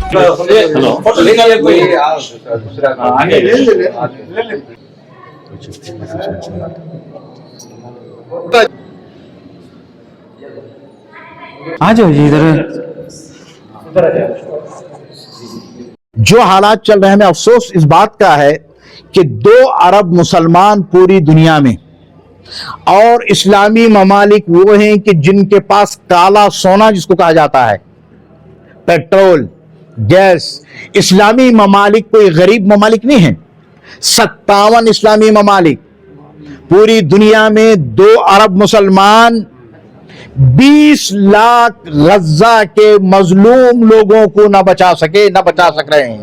आ जाओ जी इधर। जो हालात चल रहे हैं, अफसोस इस बात का है कि 2 अरब मुसलमान पूरी दुनिया में, और इस्लामी ममालिक वो हैं कि जिनके पास काला सोना जिसको कहा जाता है, पेट्रोल, गैस। इस्लामी ममालिक कोई गरीब ममालिक नहीं है। 57 इस्लामी ममालिक पूरी दुनिया में, 2 अरब मुसलमान 20 लाख गज्जा के मजलूम लोगों को न बचा सक रहे हैं।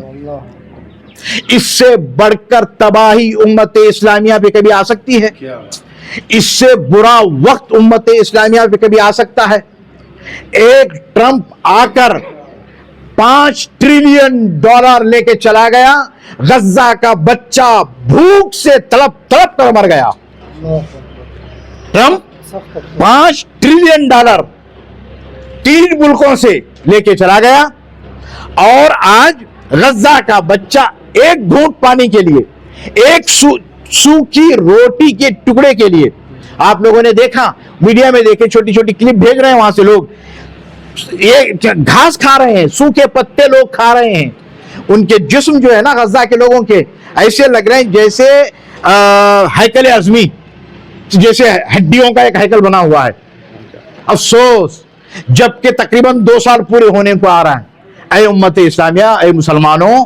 इससे बढ़कर तबाही उम्मत इस्लामिया पे कभी आ सकती है? इससे बुरा वक्त उम्मत इस्लामिया पे कभी आ सकता है? एक ट्रंप आकर $5 ट्रिलियन लेके चला गया, गज्जा का बच्चा भूख से तड़प कर मर गया। ट्रंप $5 ट्रिलियन 3 मुल्कों से लेके चला गया, और आज गज्जा का बच्चा एक घूंट पानी के लिए, एक सूखी रोटी के टुकड़े के लिए, आप लोगों ने देखा, मीडिया में देखे, छोटी छोटी क्लिप भेज रहे हैं वहां से लोग, ये घास खा रहे हैं, सूखे पत्ते लोग खा रहे हैं। उनके जिस्म जो है ना, गज्जा के लोगों के, ऐसे लग रहे हैं जैसे हैकल अज़मी, जैसे हड्डियों का एक हैकल बना हुआ है। अफसोस, जबकि तकरीबन 2 साल पूरे होने को आ रहा है। ऐ उम्मत इस्लामिया, ऐ मुसलमानों,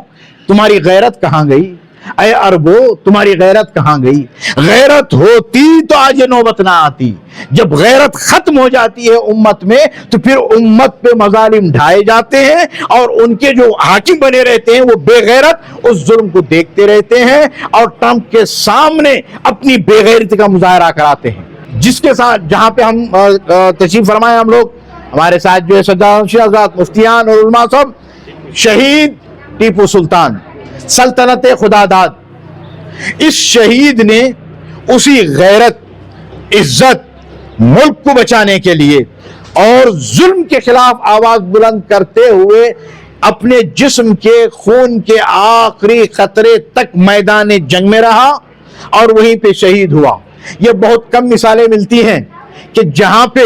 तुम्हारी गैरत कहां गई? ऐ अरबो, तुम्हारी गैरत कहां गई? गैरत होती तो आज ये नौबत ना आती। जब गैरत खत्म हो जाती है उम्मत में, तो फिर उम्मत पे मजालिम ढाए जाते हैं, और उनके जो हाकिम बने रहते हैं वो बेगैरत उस जुल्म को देखते रहते हैं, और ट्रंप के सामने अपनी बेगैरती का मुजाहरा कराते हैं। जिसके साथ, जहां पे हम तशरीफ फरमाए, हम लोग, हमारे साथ जो है सज्जाद मुफ्तियान और उलमा सब, शहीद टीपू सुल्तान सल्तनत खुदादाद, इस शहीद ने उसी गैरत, इज्जत, मुल्क को बचाने के लिए और जुल्म के खिलाफ आवाज बुलंद करते हुए अपने जिस्म के खून के आखिरी खतरे तक मैदान जंग में रहा और वहीं पे शहीद हुआ। ये बहुत कम मिसालें मिलती हैं कि जहां पे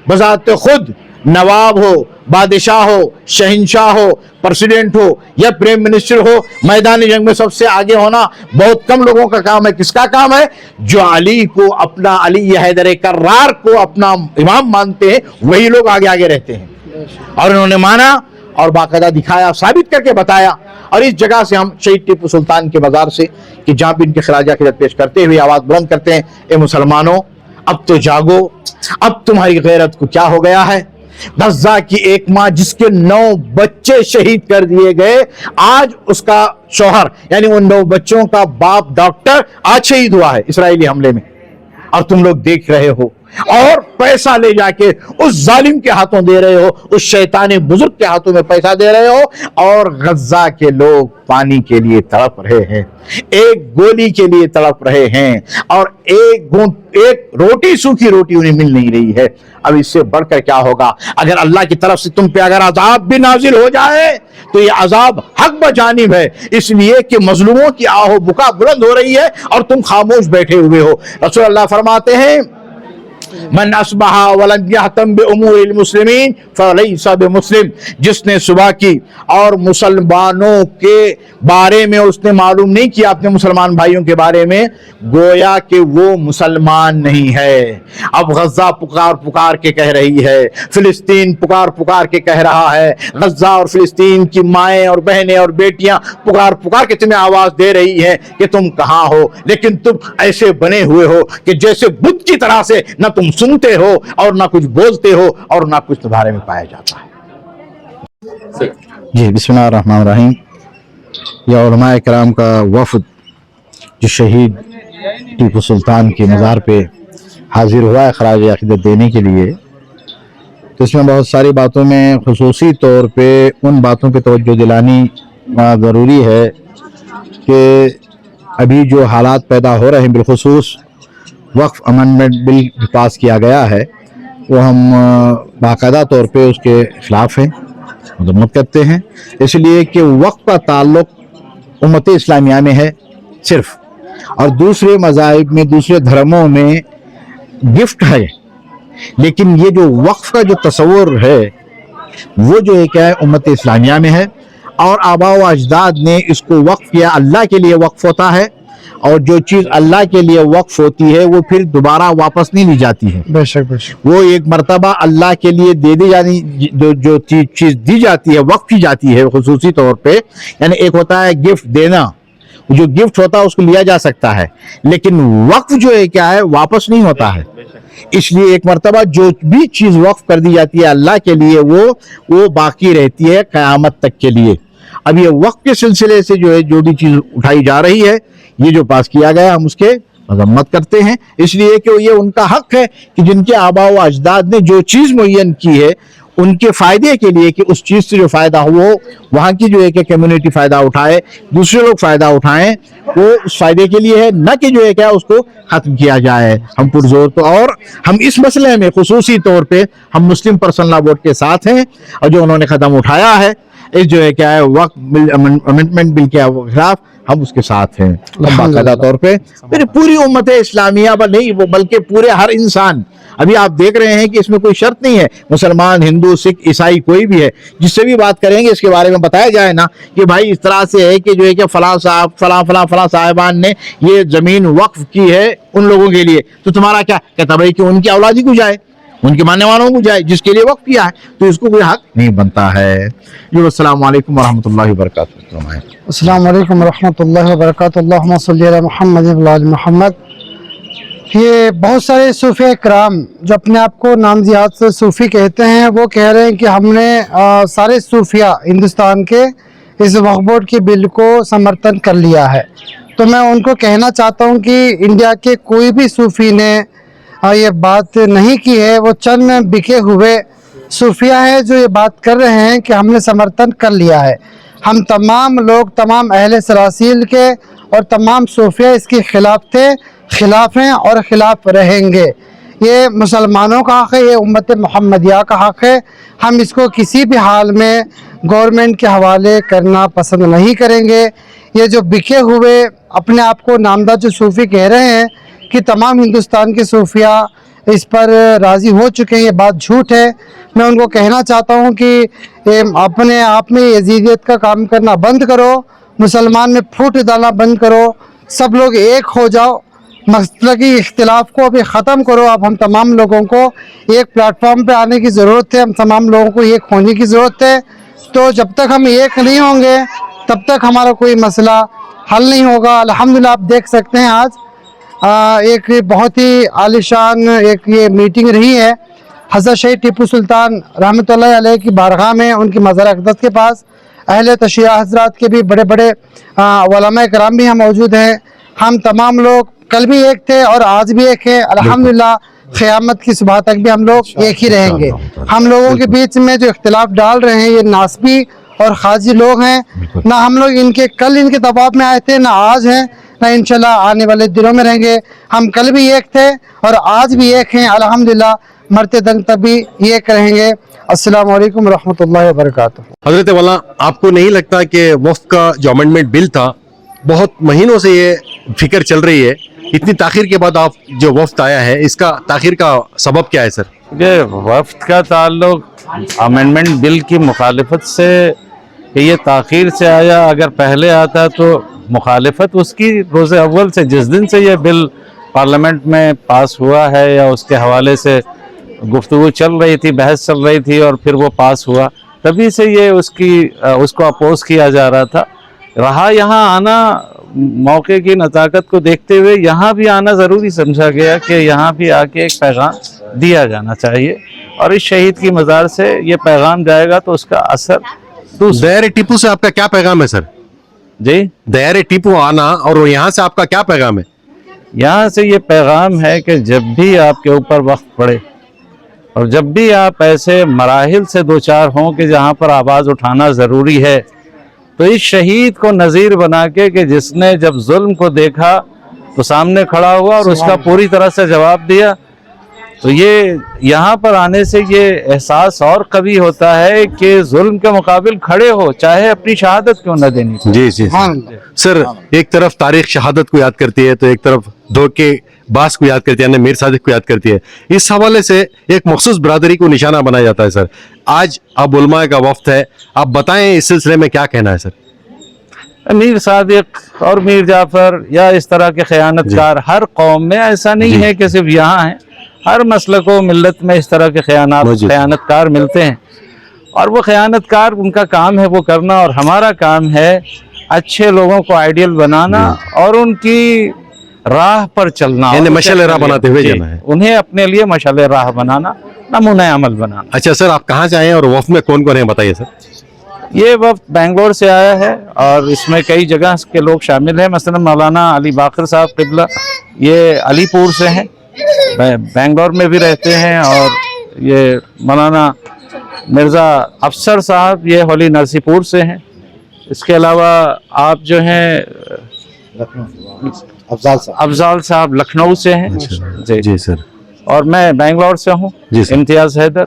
बजाते खुद नवाब हो, बादशाह हो, शहंशाह हो, प्रेसिडेंट हो या प्राइम मिनिस्टर हो, मैदानी जंग में सबसे आगे होना बहुत कम लोगों का काम है। किसका काम है? जो अली को अपना, अली हैदर कर्रार को अपना इमाम मानते हैं, वही लोग आगे आगे रहते हैं। और इन्होंने माना और बाकायदा दिखाया, साबित करके बताया। और इस जगह से हम शहीद टीपू सुल्तान के मज़ार से, कि जहां भी इनके खराज अक़ीदत पेश करते हुए आवाज बुलंद करते हैं, ए मुसलमानों, अब तो जागो, अब तुम्हारी गैरत को क्या हो गया है? गज्जा की एक माँ जिसके 9 बच्चे शहीद कर दिए गए, आज उसका शौहर, यानी उन 9 बच्चों का बाप डॉक्टर आज शहीद हुआ है इस्राएली हमले में, और तुम लोग देख रहे हो, और पैसा ले जाके उस जालिम के हाथों दे रहे हो, उस शैतानी बुजुर्ग के हाथों में पैसा दे रहे हो, और गज्जा के लोग पानी के लिए तड़प रहे हैं, एक गोली के लिए तड़प रहे हैं, और एक रोटी, सूखी रोटी उन्हें मिल नहीं रही है। अब इससे बढ़कर क्या होगा? अगर अल्लाह की तरफ से तुम पे अगर अजाब भी नाजिल हो जाए, तो ये अजाब हक बजानिब है, इसलिए कि मजलूमों की आहो बुका बुलंद हो रही है और तुम खामोश बैठे हुए हो। रसूल अल्लाह फरमाते हैं, मन अस्बहा वलम यहतम बिउमूरिल मुस्लिमीन फलैसा बिमुस्लिम, जिसने सुबह की और मुसलमानों के बारे में उसने मालूम नहीं किया, अपने मुसलमान भाइयों के बारे में, गोया कि वो मुसलमान नहीं है। अब गज्जा पुकार पुकार के कह रही है, फिलिस्तीन पुकार पुकार के कह रहा है, गज्जा और फिलिस्तीन की माएँ और बहनें और बेटियां पुकार पुकार के तुम्हें आवाज दे रही है कि तुम कहाँ हो, लेकिन तुम ऐसे बने हुए हो कि जैसे बुत की तरह से न तुम सुनते हो और ना कुछ बोलते हो और ना कुछ तुम्हारे में पाया जाता है। जी बिस्मिल्लाहिर्रहमानिर्रहीम। या उलमाए किराम का वफ़द जो शहीद टीपू सुल्तान के मज़ार पे हाजिर हुआ है खराज अक़ीदत देने के लिए, तो इसमें बहुत सारी बातों में खुसूसी तौर पे उन बातों पे तवज्जो दिलानी ज़रूरी है कि अभी जो हालात पैदा हो रहे हैं, बिलखुसूस वक्फ अमेंडमेंट बिल पास किया गया है, वो हम बाकायदा तौर पे उसके ख़िलाफ़ हैं। मजम्मत करते हैं, इसलिए कि वक्फ का ताल्लुक उम्मत इस्लामिया में है सिर्फ, और दूसरे मज़ाहिब में, दूसरे धर्मों में गिफ्ट है। लेकिन ये जो वक्फ का जो तस्वुर है वो जो है क्या है, उम्मत इस्लामिया में है, और आबा व अजदाद ने इसको वक्फ किया। अल्लाह के लिए वक्फ होता है, और जो चीज़ अल्लाह के लिए वक्फ होती है वो फिर दोबारा वापस नहीं ली जाती है। बेशक बेशक। वो एक मर्तबा अल्लाह के लिए दे दी जानी, जो चीज़ दी जाती है, वक्फ की जाती है खुसूसी तौर पे। यानी एक होता है गिफ्ट देना, जो गिफ्ट होता है उसको लिया जा सकता है, लेकिन वक्फ जो है क्या है, वापस नहीं होता है। इसलिए एक मर्तबा जो भी चीज़ वक्फ कर दी जाती है अल्लाह के लिए, वो बाकी रहती है क़यामत तक के लिए। अब ये वक्फ के सिलसिले से जो है, जो भी चीज़ उठाई जा रही है, ये जो पास किया गया, हम उसके मजम्मत करते हैं, इसलिए कि ये उनका हक है कि जिनके आबा व अजदाद ने जो चीज़ मुअय्यन की है उनके फ़ायदे के लिए, कि उस चीज़ से जो फ़ायदा हो वो वहाँ की जो है कि कम्युनिटी फ़ायदा उठाए, दूसरे लोग फ़ायदा उठाएं, वो उस फ़ायदे के लिए है, न कि जो है क्या उसको ख़त्म किया जाए। हम पुरजोर तो, और हम इस मसले में खुसूसी तौर पे हम मुस्लिम पर्सनल लॉ बोर्ड के साथ हैं, और जो उन्होंने कदम उठाया है इस जो है क्या है वक्फ बिल, अमेंडमेंट बिल के खिलाफ, हम उसके साथ हैं बाकायदा तौर पे। फिर पूरी उम्मत इस्लामिया नहीं, वो बल्कि पूरे हर इंसान, अभी आप देख रहे हैं कि इसमें कोई शर्त नहीं है, मुसलमान, हिंदू, सिख, ईसाई कोई भी है, जिससे भी बात करेंगे इसके बारे में बताया जाए ना कि भाई इस तरह से है कि जो है कि फलां साहब फलां साहिबान ने ये जमीन वक्फ की है उन लोगों के लिए, तो तुम्हारा क्या कहता भाई कि उनकी औलादी को जाए, उनके मानने वालों को जाए, जिसके लिए वक्फ किया है, तो इसको कोई हक नहीं बनता है। जी, अस्सलाम वालेकुम वरहमतुल्लाहि वबरकातुहू। अस्सलाम वालेकुम वरहमतुल्लाहि वबरकातुहू। अल्लाहुम्मा सल्लि अला मुहम्मद व अला आलि मुहम्मद। ये बहुत सारे सूफी कराम जो अपने आप को नामज़ियात से सूफ़ी कहते हैं, वो कह रहे हैं कि हमने सारे सूफिया हिंदुस्तान के इस वक्फ बोर्ड के बिल को समर्थन कर लिया है। तो मैं उनको कहना चाहता हूँ कि इंडिया के कोई भी सूफ़ी ने ये बात नहीं की है, वो चंद बिके हुए सूफिया है जो ये बात कर रहे हैं कि हमने समर्थन कर लिया है। हम तमाम लोग, तमाम अहले सलासील के और तमाम सूफिया इसके खिलाफ थे, खिलाफ हैं और खिलाफ रहेंगे। ये मुसलमानों का हक़ है, ये उम्मत मुहम्मदिया का हक़ है। हम इसको किसी भी हाल में गवर्नमेंट के हवाले करना पसंद नहीं करेंगे। ये जो बिके हुए अपने आप को नामदा जो सूफ़ी कह रहे हैं कि तमाम हिंदुस्तान के सूफिया इस पर राज़ी हो चुके हैं, ये बात झूठ है। मैं उनको कहना चाहता हूँ कि अपने आप में यजीदियत का काम करना बंद करो, मुसलमान में फूट डालना बंद करो, सब लोग एक हो जाओ, मसलकी इख्तिलाफ को अभी ख़त्म करो। अब हम तमाम लोगों को एक प्लेटफॉर्म पे आने की ज़रूरत है, हम तमाम लोगों को एक होने की ज़रूरत है। तो जब तक हम एक नहीं होंगे तब तक हमारा कोई मसला हल नहीं होगा। अल्हम्दुलिल्लाह आप देख सकते हैं आज एक बहुत ही आलिशान एक ये मीटिंग रही है हज़रत शहीद टीपू सुल्तान रहमतुल्लाह अलैह की बारगाह में, उनकी मज़ार अक़दस के पास। अहले तशय्युअ हज़रात के भी बड़े बड़े उलमा कराम भी यहाँ मौजूद हैं। हम तमाम लोग कल भी एक थे और आज भी एक हैं। अल्हम्दुलिल्लाह क़यामत की सुबह तक भी हम लोग एक ही रहेंगे। हम लोगों के बीच में जो इख्तिलाफ डाल रहे हैं ये नासबी और खाजी लोग हैं। ना हम लोग कल इनके दबाव में आए थे, ना आज हैं, ना इंशाल्लाह आने वाले दिनों में रहेंगे। हम कल भी एक थे और आज भी एक हैं। अल्हम्दुलिल्लाह मरते दम तक भी एक रहेंगे। अस्सलाम वालेकुम रहमतुल्लाहि व बरकातुहू। हज़रत वाला, आपको नहीं लगता कि वफ़्क़ का जो अमेंडमेंट बिल था, बहुत महीनों से ये फिक्र चल रही है, इतनी ताख़ीर के बाद आप जो वफ़्क़ आया है, इसका ताख़ीर का सबब क्या है सर? ये वफ़्क़ का ताल्लुक अमेंडमेंट बिल की मुखालिफत से, ये ताख़ीर से आया। अगर पहले आता तो मुखालिफत उसकी रोज़े अव्वल से, जिस दिन से ये बिल पार्लियामेंट में पास हुआ है या उसके हवाले से गुफ्तगू चल रही थी, बहस चल रही थी और फिर वो पास हुआ, तभी से ये उसको अपोज किया जा रहा था। रहा यहाँ आना, मौके की नज़ाकत को देखते हुए यहाँ भी आना ज़रूरी समझा गया कि यहाँ भी आके एक पैगाम दिया जाना चाहिए, और इस शहीद की मज़ार से ये पैगाम जाएगा तो उसका असर दयारे टीपू से आपका क्या पैगाम है सर? जी, दयारे टीपू आना और यहाँ से आपका क्या पैगाम है? यहाँ से ये पैगाम है कि जब भी आपके ऊपर वक्त पड़े और जब भी आप ऐसे मराहिल से दो चार हों कि जहाँ पर आवाज़ उठाना ज़रूरी है, तो इस शहीद को नज़ीर बना के कि जिसने जब जुल्म को देखा तो सामने खड़ा हुआ और उसका पूरी तरह से जवाब दिया, تو یہ یہاں پر آنے سے یہ احساس اور قوی ہوتا ہے کہ ظلم کے مقابل کھڑے ہو، چاہے اپنی شہادت کیوں نہ دینی پڑے۔ جی جی سبحان اللہ۔ سر، ایک طرف تاریخ شہادت کو یاد کرتی ہے تو ایک طرف دھوکے باز کو یاد کرتی ہے، یعنی میر صادق کو یاد کرتی ہے۔ اس حوالے سے ایک مخصوص برادری کو نشانہ بنایا جاتا ہے۔ سر، آج اب علماء کا وفد ہے، آپ بتائیں اس سلسلے میں کیا کہنا ہے سر؟ میر صادق اور میر جعفر یا اس طرح کے خیانت کار ہر قوم میں، ایسا نہیں ہے کہ صرف یہاں ہیں، ہر مسلک و ملت میں اس طرح کے خیانت کار ملتے ہیں، اور وہ خیانت کار ان کا کام ہے وہ کرنا، اور ہمارا کام ہے اچھے لوگوں کو آئیڈیل بنانا اور ان کی راہ پر چلنا، یعنی مشعل راہ بناتے ہوئے جانا ہے، انہیں اپنے لیے مشعل راہ بنانا، نمونہ عمل بنانا۔ اچھا سر، آپ کہاں سے آئے ہیں اور وفد میں کون کون ہیں بتائیے سر؟ یہ وفد بنگلور سے آیا ہے اور اس میں کئی جگہ کے لوگ شامل ہیں، مثلا مولانا علی باقر صاحب قبلہ یہ علی پور سے ہیں، بنگلور میں بھی رہتے ہیں، اور یہ مولانا مرزا افسر صاحب یہ ہولی نرسی پور سے ہیں۔ اس کے علاوہ آپ جو ہیں افضال صاحب لکھنؤ سے ہیں، جی سر، اور میں بنگلور سے ہوں، جی سر، امتیاز حیدر،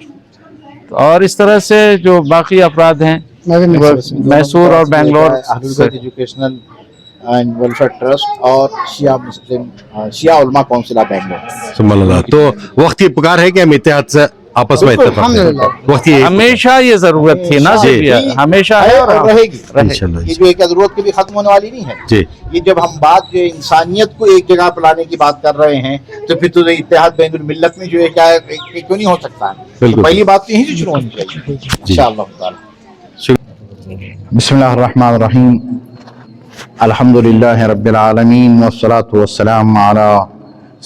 اور اس طرح سے جو باقی افراد ہیں میسور اور بنگلور سے۔ ایجوکیشنل اینڈ ویلفیئر ٹرسٹ اور شیعہ علماء کونسل آف بنگلور۔ سبحان اللہ۔ تو وقت کی پکار ہے کہ ہم اتحاد سے آپس میں اتفاق الحمدللہ۔ وقت کی ہمیشہ یہ ضرورت تھی نا، جی، صرف ہمیشہ ہے اور رہے گی۔ انشاءاللہ۔ یہ جو ایک ضرورت کبھی ختم ہونے والی نہیں ہے۔ جی یہ جب ہم بات جو انسانیت کو ایک جگہ پر لانے کی بات کر رہے ہیں تو پھر تو اتحاد بین الملت میں جو ہے کیا کیوں نہیں ہو سکتا ہے؟ بالکل۔ پہلی بات تو یہیں سے شروع ہونی چاہیے انشاءاللہ تعالی۔ بسم اللہ الرحمن الرحیم، الحمد للہ رب العالمین والصلاة والسلام علی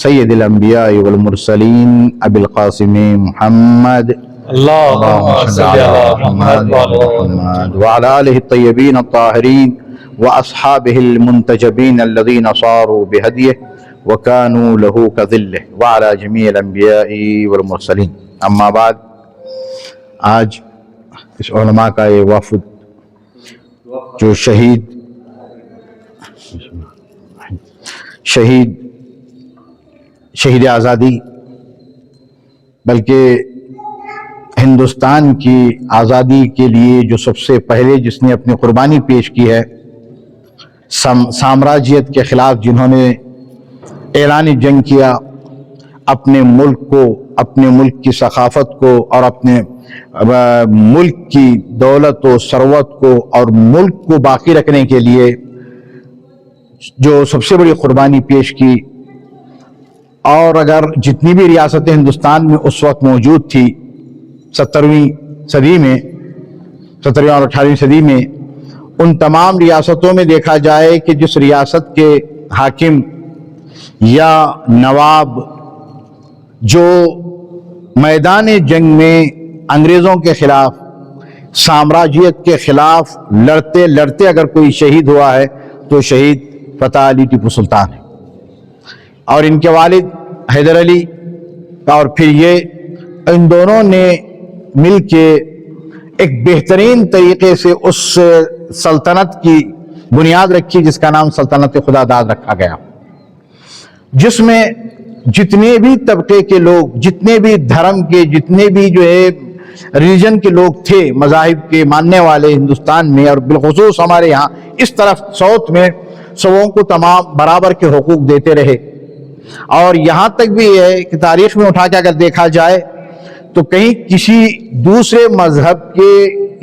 سید الانبیاء والمرسلین ابی القاسم محمد اللہم صل علی محمد وعلی آلہ الطیبین الطاہرین واصحابہ المنتجبین الذین صاروا بہدیہ وکانوا لہ کذلہ وعلی جمیع الانبیاء والمرسلین۔ اما بعد، آج اس علماء کا یہ وفد جو شہید آزادی، بلکہ ہندوستان کی آزادی کے لیے جو سب سے پہلے جس نے اپنی قربانی پیش کی ہے، سامراجیت کے خلاف جنہوں نے اعلان جنگ کیا، اپنے ملک کو، اپنے ملک کی ثقافت کو اور اپنے ملک کی دولت و ثروت کو اور ملک کو باقی رکھنے کے لیے جو سب سے بڑی قربانی پیش کی، اور اگر جتنی بھی ریاستیں ہندوستان میں اس وقت موجود تھی 17ویں صدی میں، 17ویں اور 18ویں صدی میں، ان تمام ریاستوں میں دیکھا جائے کہ جس ریاست کے حاکم یا نواب جو میدان جنگ میں انگریزوں کے خلاف، سامراجیت کے خلاف لڑتے لڑتے اگر کوئی شہید ہوا ہے تو شہید فتح علی ٹیپو سلطان ہے، اور ان کے والد حیدر علی، اور پھر یہ ان دونوں نے مل کے ایک بہترین طریقے سے اس سلطنت کی بنیاد رکھی جس کا نام سلطنت خدا داد رکھا گیا، جس میں جتنے بھی طبقے کے لوگ، جتنے بھی دھرم کے، جتنے بھی جو ہے ریلیجن کے لوگ تھے، مذاہب کے ماننے والے ہندوستان میں، اور بالخصوص ہمارے یہاں اس طرف ساؤتھ میں، سبوں کو تمام برابر کے حقوق دیتے رہے۔ اور یہاں تک بھی ہے کہ تاریخ میں اٹھا کے اگر دیکھا جائے تو کہیں کسی دوسرے مذہب کے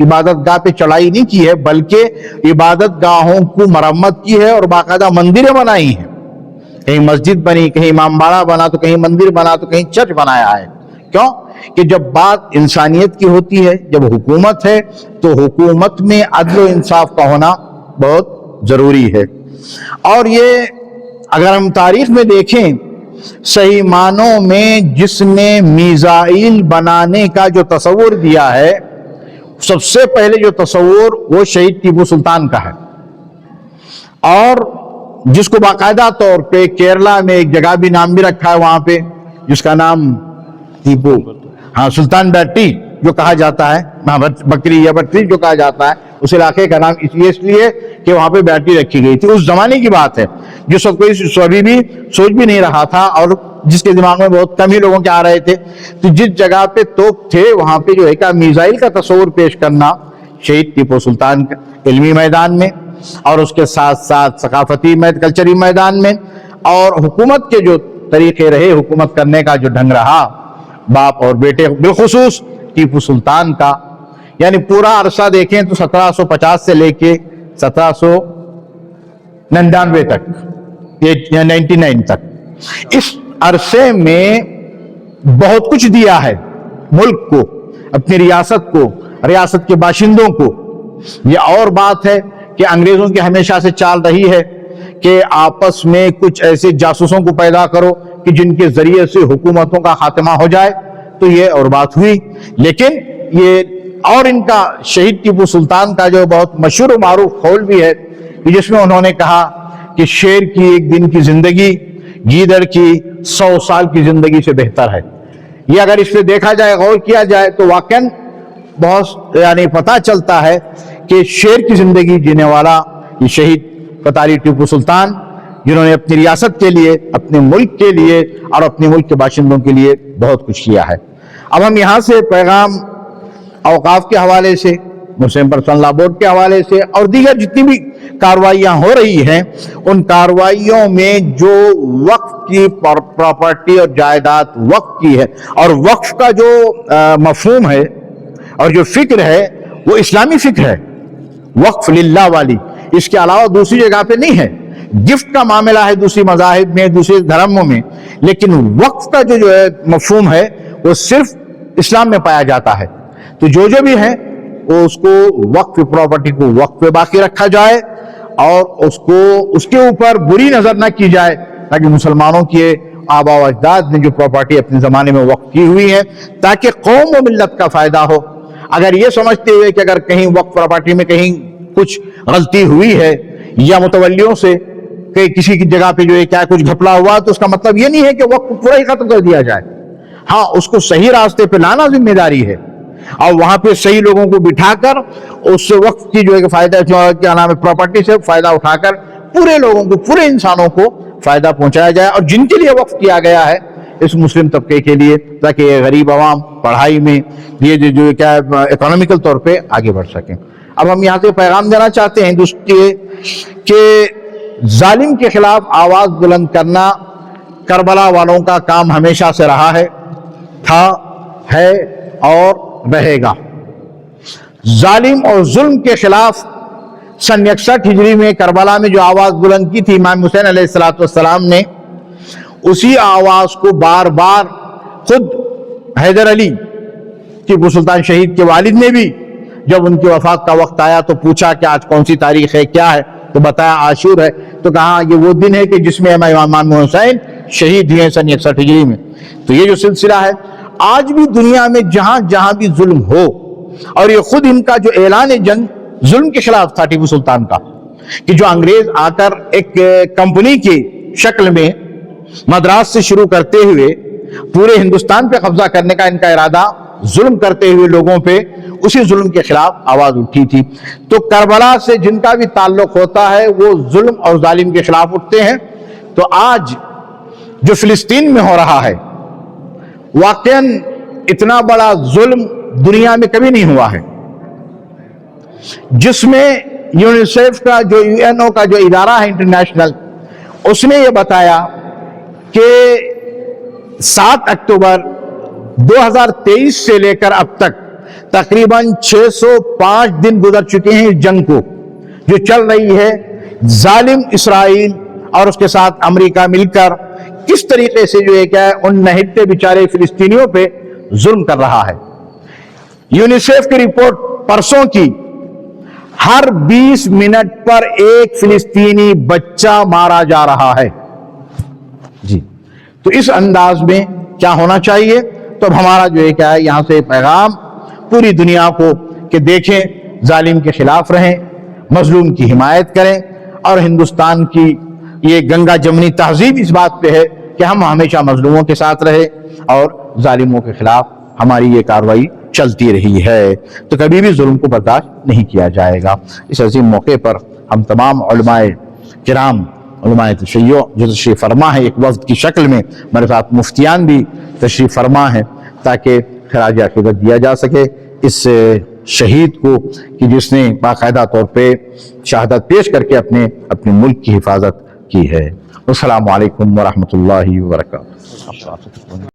عبادت گاہ پہ چڑھائی نہیں کی ہے، بلکہ عبادت گاہوں کو مرمت کی ہے اور باقاعدہ مندریں بنائی ہیں۔ کہیں مسجد بنی، کہیں امام باڑہ بنا، تو کہیں مندر بنا، تو کہیں چرچ بنایا ہے۔ کیوں کہ جب بات انسانیت کی ہوتی ہے، جب حکومت ہے، تو حکومت میں عدل و انصاف کا ہونا بہت ضروری ہے۔ اور یہ اگر ہم تاریخ میں دیکھیں، صحیح معنوں میں جس نے میزائل بنانے کا جو تصور دیا ہے، سب سے پہلے جو تصور وہ شہید ٹیپو سلطان کا ہے، اور جس کو باقاعدہ طور پہ کیرلا میں ایک جگہ بھی نام بھی رکھا ہے وہاں پہ، جس کا نام ٹیپو، سلطان بیٹی جو کہا جاتا ہے، بکری یا بٹری جو کہا جاتا ہے، اس علاقے کا نام اس لیے کہ وہاں پہ بیٹری رکھی گئی تھی. اس زمانے کی بات ہے جس وقت کوئی ابھی بھی سوچ بھی نہیں رہا تھا اور جس کے دماغ میں بہت کم ہی لوگوں کے آ رہے تھے. تو جس جگہ پہ توپ تھے وہاں پہ جو ہے کہ میزائل کا تصور پیش کرنا شہید ٹیپو سلطان علمی میدان میں اور اس کے ساتھ ساتھ ثقافتی کلچری میدان میں اور حکومت کے جو طریقے رہے حکومت کرنے کا جو ڈھنگ رہا باپ اور بیٹے بالخصوص ٹیپو سلطان کا, یعنی پورا عرصہ دیکھیں تو 1750 سے لے کے 1799 تک 99 تک اس عرصے میں بہت کچھ دیا ہے ملک کو, اپنی ریاست کو, ریاست کے باشندوں کو. یہ اور بات ہے کہ انگریزوں کی ہمیشہ سے چال رہی ہے کہ آپس میں کچھ ایسے جاسوسوں کو پیدا کرو کہ جن کے ذریعے سے حکومتوں کا خاتمہ ہو جائے. تو یہ اور بات ہوئی, لیکن یہ اور ان کا شہید ٹیپو سلطان کا جو بہت مشہور و معروف قول بھی ہے جس میں انہوں نے کہا کہ شیر کی ایک دن کی زندگی گیدڑ کی 100 سال کی زندگی سے بہتر ہے. یہ اگر اس پہ دیکھا جائے غور کیا جائے تو واقعاً بہت یعنی پتہ چلتا ہے کہ شیر کی زندگی جینے والا یہ شہید قطاری ٹیپو سلطان جنہوں نے اپنی ریاست کے لیے اپنے ملک کے لیے اور اپنے ملک کے باشندوں کے لیے بہت کچھ کیا ہے. اب ہم یہاں سے پیغام اوقاف کے حوالے سے مسلم پرسنل لا بورڈ کے حوالے سے اور دیگر جتنی بھی کاروائیاں ہو رہی ہیں ان کاروائیوں میں جو وقف کی پراپرٹی اور جائیداد وقف کی ہے اور وقف کا جو مفہوم ہے اور جو فکر ہے وہ اسلامی فکر ہے, وقف للہ والی, اس کے علاوہ دوسری جگہ پہ نہیں ہے. گفٹ کا معاملہ ہے دوسری مذاہب میں دوسرے دھرموں میں, لیکن وقف کا جو ہے مفہوم ہے وہ صرف اسلام میں پایا جاتا ہے. تو جو بھی ہے وہ اس کو وقف پراپرٹی کو وقف پہ باقی رکھا جائے اور اس کے اوپر بری نظر نہ کی جائے تاکہ مسلمانوں کی آباء و اجداد نے جو پراپرٹی اپنے زمانے میں وقف کی ہوئی ہے تاکہ قوم و ملت کا فائدہ ہو. اگر یہ سمجھتے ہوئے کہ اگر کہیں وقف پراپرٹی میں کہیں کچھ غلطی ہوئی ہے یا متولیوں سے کہ کسی کی جگہ پہ جو ہے کیا کچھ گھپلا ہوا تو اس کا مطلب یہ نہیں ہے کہ وقف پورا ہی ختم کر دیا جائے. ہاں اس کو صحیح راستے پہ لانا ذمہ داری ہے اور وہاں پہ صحیح لوگوں کو بٹھا کر اس سے وقف کی جو ہے فائدہ کیا نام ہے پراپرٹی سے فائدہ اٹھا کر پورے لوگوں کو پورے انسانوں کو فائدہ پہنچایا جائے اور جن کے لیے وقف کیا گیا ہے اس مسلم طبقے کے لیے تاکہ یہ غریب عوام پڑھائی میں یہ جو کیا اکنامیکل طور پہ آگے بڑھ سکیں. اب ہم یہاں سے پیغام دینا چاہتے ہیں کہ ظالم کے خلاف آواز بلند کرنا کربلا والوں کا کام ہمیشہ سے رہا ہے, تھا, ہے اور رہے گا. ظالم اور ظلم کے خلاف سن 61 ہجری میں کربلا میں جو آواز بلند کی تھی امام حسین علیہ السلام نے, اسی آواز کو بار بار خود حیدر علی ٹیپو سلطان شہید کے والد نے بھی جب ان کی وفات کا وقت آیا تو پوچھا کہ آج کون سی تاریخ ہے, کیا ہے, تو بتایا عاشور ہے. تو کہا یہ وہ دن ہے کہ جس میں امام حسین شہید ہوئے سن 61 ہجری میں. تو یہ جو سلسلہ ہے آج بھی دنیا میں جہاں جہاں بھی ظلم ہو, اور یہ خود ان کا جو اعلان جنگ ظلم کے خلاف تھا ٹیپو سلطان کا کہ جو انگریز آ کر ایک کمپنی کی شکل میں مدراس سے شروع کرتے ہوئے پورے ہندوستان پہ قبضہ کرنے کا ان کا ارادہ ظلم کرتے ہوئے لوگوں پہ اسی ظلم کے خلاف آواز اٹھی تھی. تو کربلا سے جن کا بھی تعلق ہوتا ہے وہ ظلم اور ظالم کے خلاف اٹھتے ہیں. تو آج جو فلسطین میں ہو رہا ہے واقعاً اتنا بڑا ظلم دنیا میں کبھی نہیں ہوا ہے, جس میں یونیسیف کا جو UNO کا جو ادارہ ہے انٹرنیشنل, اس نے یہ بتایا کہ 7 اکتوبر 2023 سے لے کر اب تک تقریباً 605 دن گزر چکے ہیں اس جنگ کو جو چل رہی ہے. ظالم اسرائیل اور اس کے ساتھ امریکہ مل کر کس طریقے سے جو ہے کیا ان نہتے بیچارے فلسطینیوں پہ ظلم کر رہا ہے. یونیسیف کی رپورٹ پرسوں کی, ہر 20 منٹ پر ایک فلسطینی بچہ مارا جا رہا ہے. جی تو اس انداز میں کیا ہونا چاہیے؟ تو اب ہمارا جو ہے کیا ہے یہاں سے پیغام پوری دنیا کو کہ دیکھیں ظالم کے خلاف رہیں, مظلوم کی حمایت کریں, اور ہندوستان کی یہ گنگا جمنی تہذیب اس بات پہ ہے کہ ہم ہمیشہ مظلوموں کے ساتھ رہے اور ظالموں کے خلاف ہماری یہ کارروائی چلتی رہی ہے تو کبھی بھی ظلم کو برداشت نہیں کیا جائے گا۔ اس عظیم موقع پر ہم تمام علماء کرام، علماء تشیع جو تشریف فرما ہے ایک وفد کی شکل میں، ہمارے ساتھ مفتیان بھی تشریف فرما ہے، تاکہ خراج عقیدت دیا جا سکے اس شہید کو کہ جس نے باقاعدہ طور پہ شہادت پیش کر کے اپنے ملک کی حفاظت کی ہے۔ السلام علیکم ورحمۃ اللہ وبرکاتہ۔